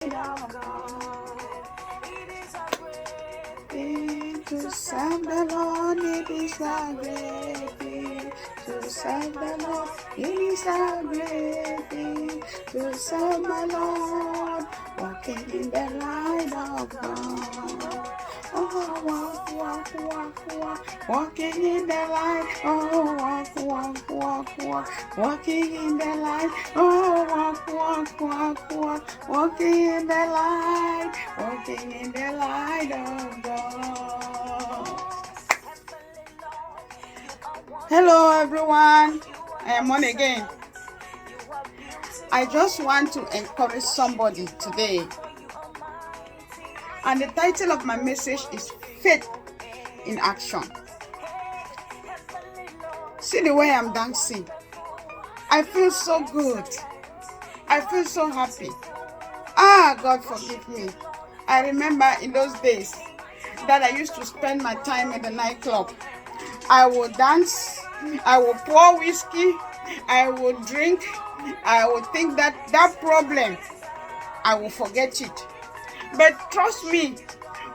of God. It is a great thing to serve the Lord. It is a great thing to serve the Lord. It is a great thing to serve the Lord. Walking in the light of God. Oh, walk, walking in the light. Oh, walk, walking in the light. Oh, walking in the light, walking in the light of God. Hello, everyone. I am on again. I just want to encourage somebody today. And the title of my message is Faith in Action. See the way I'm dancing. I feel so good. I feel so happy. God forgive me. I remember in those days that I used to spend my time in the nightclub. I would dance, I would pour whiskey, I would drink, I would think that problem, I will forget it. But trust me,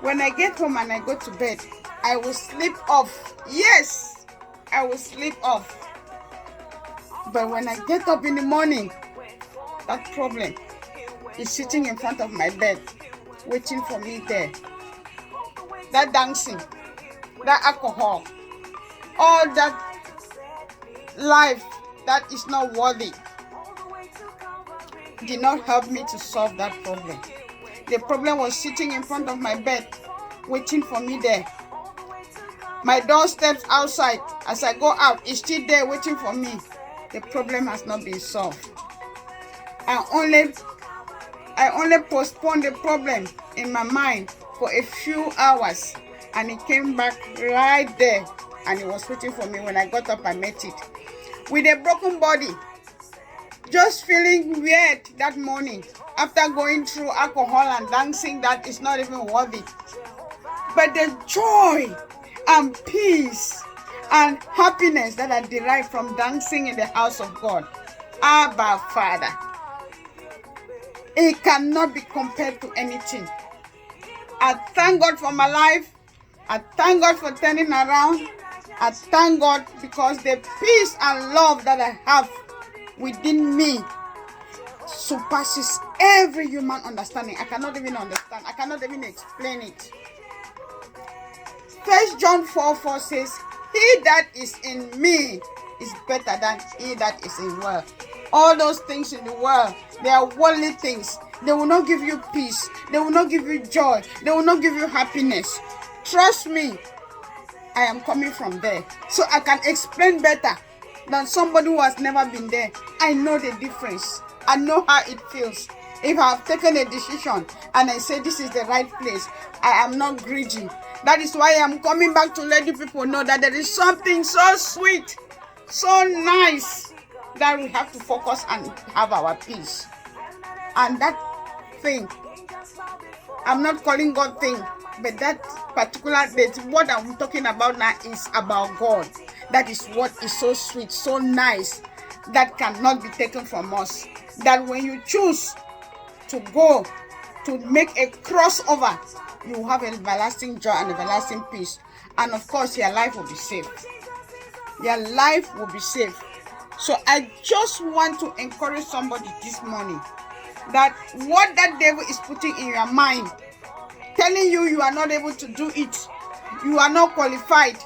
when I get home and I go to bed, I will sleep off. Yes, I will sleep off. But when I get up in the morning, that problem is sitting in front of my bed, waiting for me there. That dancing, that alcohol, all that life that is not worthy did not help me to solve that problem. The problem was sitting in front of my bed, waiting for me there. My doorsteps outside, as I go out, is still there waiting for me. The problem has not been solved. I only postponed the problem in my mind for a few hours, and it came back right there, and it was waiting for me. When I got up, I met it with a broken body, just feeling weird that morning after going through alcohol and dancing that is not even worthy. But the joy and peace and happiness that I derived from dancing in the house of God, Abba Father, it cannot be compared to anything. I thank God for my life. I thank God for turning around. I thank God because the peace and love that I have within me surpasses every human understanding. I cannot even understand. I cannot even explain it. 1 John 4:4 says, "He that is in me is better than he that is in the world." All those things in the world, they are worldly things. They will not give you peace. They will not give you joy. They will not give you happiness. Trust me, I am coming from there. So I can explain better than somebody who has never been there. I know the difference. I know how it feels. If I have taken a decision and I say this is the right place, I am not greedy. That is why I am coming back to let you people know that there is something so sweet, so nice, that we have to focus and have our peace. And that thing, I'm not calling God thing, but that particular, what I'm talking about now is about God. That is what is so sweet, so nice, that cannot be taken from us. That when you choose to go to make a crossover, you will have everlasting joy and everlasting peace. And of course, your life will be saved. Your life will be saved. So I just want to encourage somebody this morning that what that devil is putting in your mind, telling you are not able to do it, you are not qualified,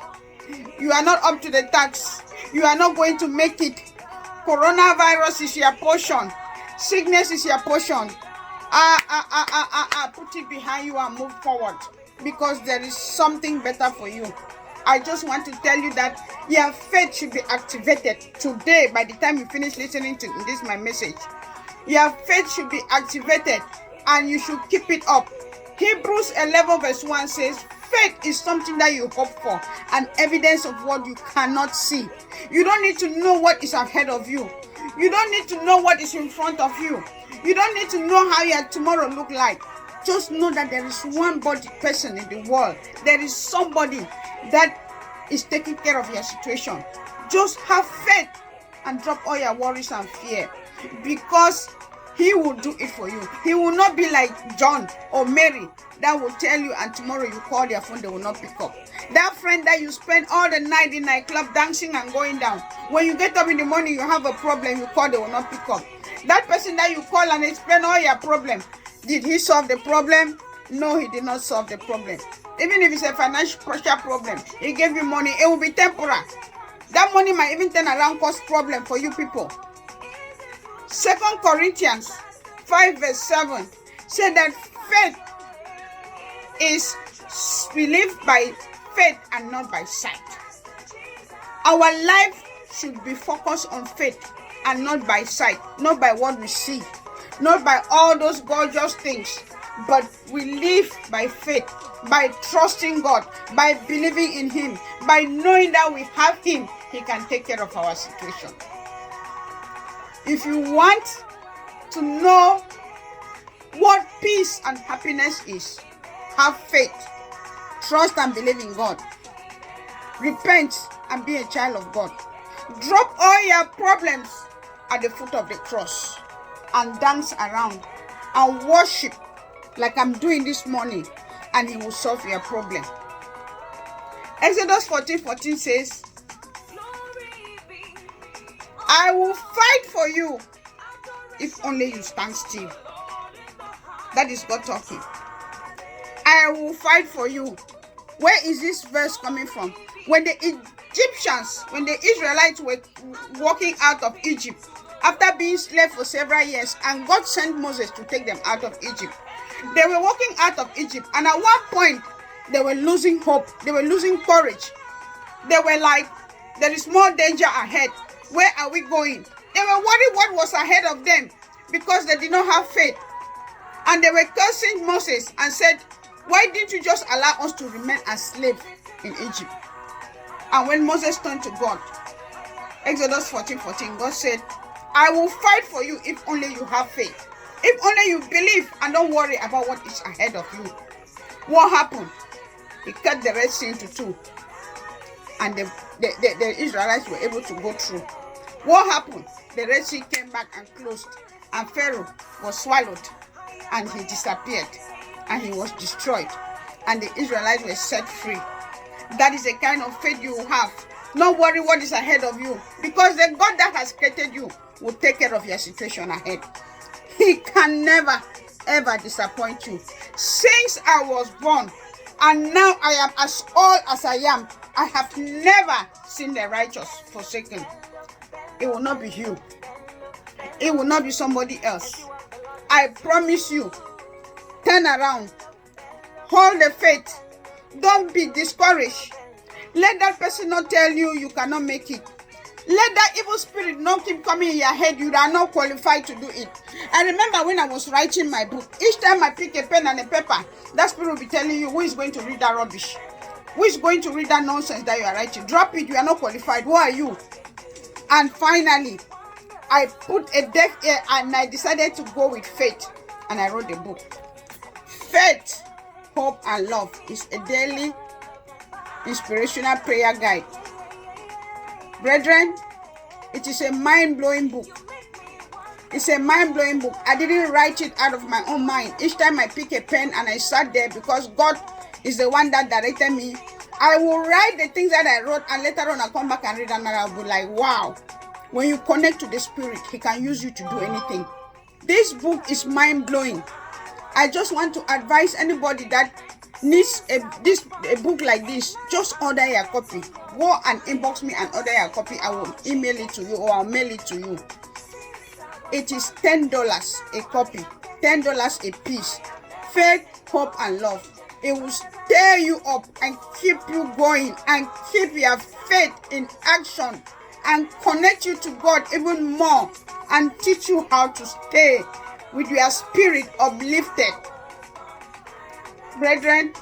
you are not up to the task, you are not going to make it. Coronavirus is your portion. Sickness is your portion. Put it behind you and move forward, because there is something better for you. I just want to tell you that your faith should be activated today. By the time you finish listening to this, my message, your faith should be activated and you should keep it up. Hebrews 11:1 says, faith is something that you hope for, and evidence of what you cannot see. You don't need to know what is ahead of you. You don't need to know what is in front of you. You don't need to know how your tomorrow look like. Just know that there is one person in the world. There is somebody that is taking care of your situation. Just have faith and drop all your worries and fear, because He will do it for you. He will not be like John or Mary that will tell you and tomorrow you call their phone, they will not pick up. That friend that you spend all the night in nightclub dancing and going down, when you get up in the morning, you have a problem, you call, they will not pick up. That person that you call and explain all your problem, did he solve the problem? No, he did not solve the problem. Even if it's a financial pressure problem, he gave you money, it will be temporary. That money might even turn around cause problem for you people. 2 Corinthians 5 verse 7 said that faith is, we live by faith and not by sight. Our life should be focused on faith and not by sight, not by what we see, not by all those gorgeous things, but we live by faith, by trusting God, by believing in Him, by knowing that we have Him. He can take care of our situation. If you want to know what peace and happiness is, have faith, trust and believe in God, repent and be a child of God. Drop all your problems at the foot of the cross and dance around and worship like I'm doing this morning, and He will solve your problem. Exodus 14:14 says, I will fight for you if only you stand still. That is God talking. I will fight for you. Where is this verse coming from? When the Egyptians, when the Israelites were walking out of Egypt, after being slaves for several years, and God sent Moses to take them out of Egypt, they were walking out of Egypt, and at one point, they were losing hope. They were losing courage. They were like, there is more danger ahead. Where are we going? They were worried what was ahead of them because they did not have faith. And they were cursing Moses and said, why didn't you just allow us to remain as slaves in Egypt? And when Moses turned to God, Exodus 14:14, God said, I will fight for you if only you have faith. If only you believe and don't worry about what is ahead of you. What happened? He cut the Red Sea into two. And the Israelites were able to go through. What happened? The Red Sea came back and closed. And Pharaoh was swallowed. And he disappeared. And he was destroyed. And the Israelites were set free. That is the kind of faith you will have. Don't worry what is ahead of you. Because the God that has created you will take care of your situation ahead. He can never, ever disappoint you. Since I was born, and now I am as old as I am, I have never seen the righteous forsaken. It will not be you. It will not be somebody else. I promise you. Turn around. Hold the faith. Don't be discouraged. Let that person not tell you you cannot make it. Let that evil spirit not keep coming in your head. You are not qualified to do it. I remember when I was writing my book, each time I pick a pen and a paper, that spirit will be telling you who is going to read that rubbish. Who is going to read that nonsense that you are writing? Drop it. You are not qualified. Who are you? And finally, I put a deaf ear and I decided to go with faith. And I wrote the book. Faith, Hope, and Love is a daily inspirational prayer guide. Brethren, it is a mind-blowing book. It's a mind-blowing book. I didn't write it out of my own mind. Each time I pick a pen and I sat there, because God is the one that directed me, I will write the things that I wrote, and later on I'll come back and read and I'll be like, wow. When you connect to the Spirit, He can use you to do anything. This book is mind-blowing. I just want to advise anybody that needs a book like this, just order your copy. Go and inbox me and order your copy. I will email it to you or I'll mail it to you. It is $10 a copy, $10 a piece. Faith, Hope, and Love. It will stir you up and keep you going and keep your faith in action and connect you to God even more and teach you how to stay with your spirit uplifted. Brethren,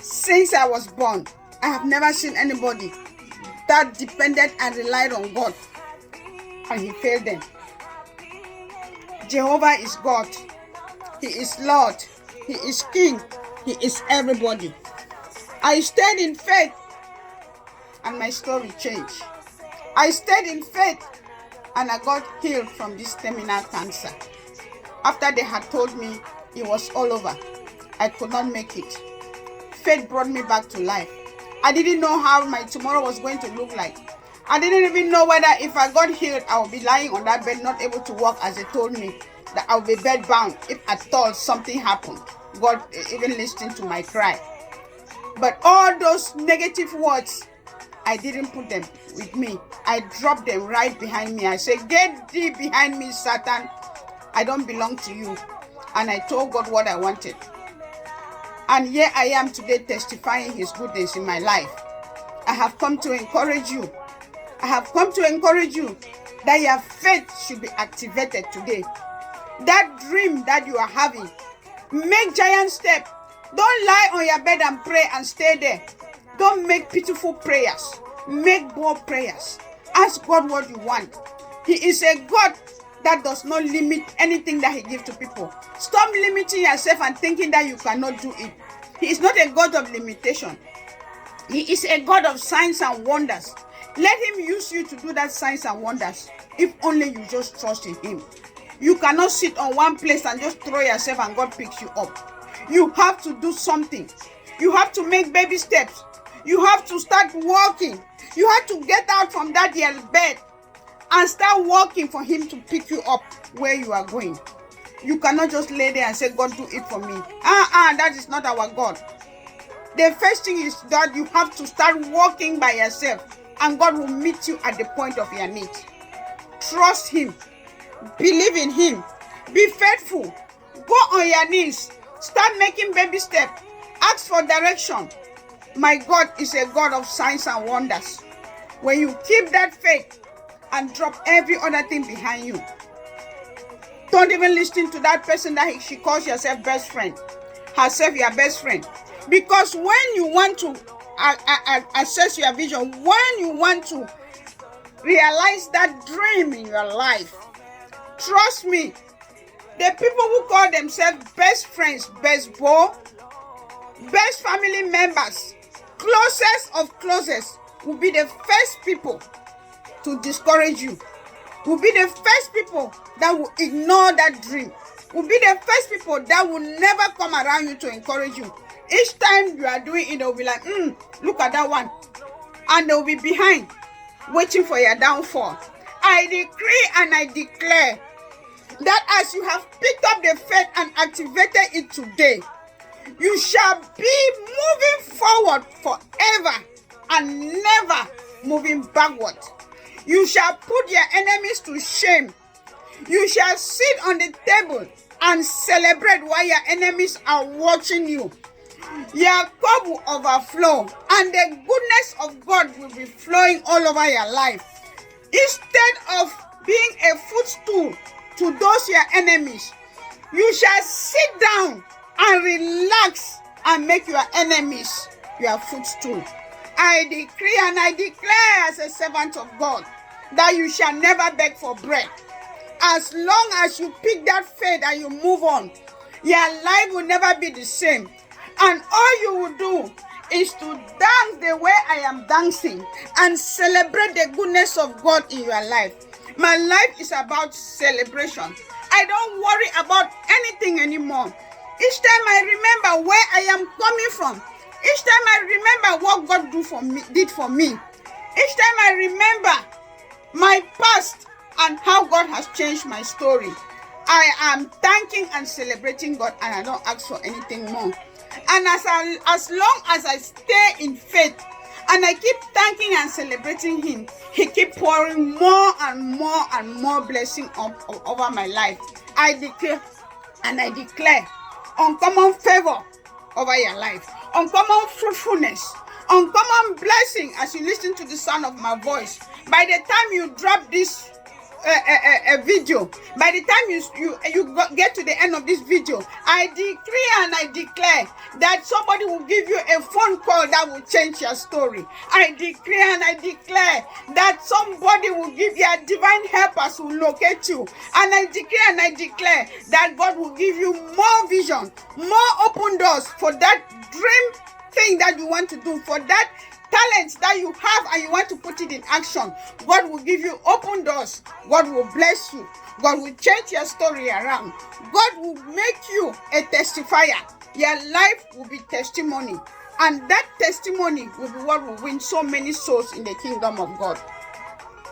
since I was born, I have never seen anybody that depended and relied on God and He failed them. Jehovah is God. He is Lord. He is King. He is everybody. I stayed in faith and my story changed. I stayed in faith and I got healed from this terminal cancer. After they had told me it was all over, I could not make it. Faith brought me back to life. I didn't know how my tomorrow was going to look like. I didn't even know whether if I got healed, I would be lying on that bed, not able to walk, as they told me, that I would be bedbound if at all something happened. God even listened to my cry. But all those negative words, I didn't put them with me. I dropped them right behind me. I said, get thee behind me, Satan. I don't belong to you. And I told God what I wanted. And here I am today testifying his goodness in my life. I have come to encourage you. I have come to encourage you that your faith should be activated today. That dream that you are having, make giant step. Don't lie on your bed and pray and stay there. Don't make pitiful prayers. Make bold prayers. Ask God what you want. He is a God that does not limit anything that he gives to people. Stop limiting yourself and thinking that you cannot do it. He is not a God of limitation. He is a God of signs and wonders. Let him use you to do that signs and wonders, if only you just trust in him. You cannot sit on one place and just throw yourself and God picks you up. You have to do something. You have to make baby steps. You have to start walking. You have to get out from that your bed and start walking for him to pick you up where you are going. You cannot just lay there and say, God, do it for me. That is not our God. The first thing is that you have to start walking by yourself, and God will meet you at the point of your need. Trust him. Believe in him. Be faithful. Go on your knees. Start making baby steps. Ask for direction. My God is a God of signs and wonders. When you keep that faith and drop every other thing behind you, don't even listen to that person that she calls herself best friend. Herself your best friend. Because when you want to assess your vision, when you want to realize that dream in your life, trust me, the people who call themselves best friends, best bro, best family members, closest of closest, will be the first people to discourage you, will be the first people that will ignore that dream, will be the first people that will never come around you to encourage you. Each time you are doing it, they'll be like, look at that one. And they'll be behind, waiting for your downfall. I decree and I declare that as you have picked up the faith and activated it today, you shall be moving forward forever and never moving backward. You shall put your enemies to shame. You shall sit on the table and celebrate while your enemies are watching you. Your cup will overflow, and the goodness of God will be flowing all over your life. Instead of being a footstool to those your enemies, you shall sit down and relax and make your enemies your footstool. I decree and I declare as a servant of God that you shall never beg for bread. As long as you pick that faith and you move on, your life will never be the same. And all you will do is to dance the way I am dancing and celebrate the goodness of God in your life. My life is about celebration. I don't worry about anything anymore. Each time I remember where I am coming from, each time I remember what God did for me, each time I remember my past and how God has changed my story, I am thanking and celebrating God, and I don't ask for anything more. And as long as I stay in faith and I keep thanking and celebrating him, he keeps pouring more and more and more blessing over my life. I declare and I declare uncommon favor over your life, uncommon fruitfulness, uncommon blessing as you listen to the sound of my voice. By the time you drop this video, by the time you get to the end of this video, I decree and I declare that somebody will give you a phone call that will change your story. I decree and I declare that somebody will give you a divine helpers who locate you. And I decree and I declare that God will give you more vision, more open doors for that dream thing that you want to do, for that talents that you have and you want to put it in action, God will give you open doors. God will bless you. God will change your story around. God will make you a testifier. Your life will be testimony. And that testimony will be what will win so many souls in the kingdom of God.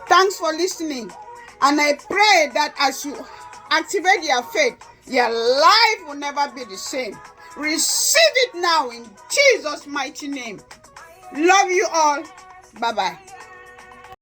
Thanks for listening. And I pray that as you activate your faith, your life will never be the same. Receive it now in Jesus' mighty name. Love you all. Bye-bye.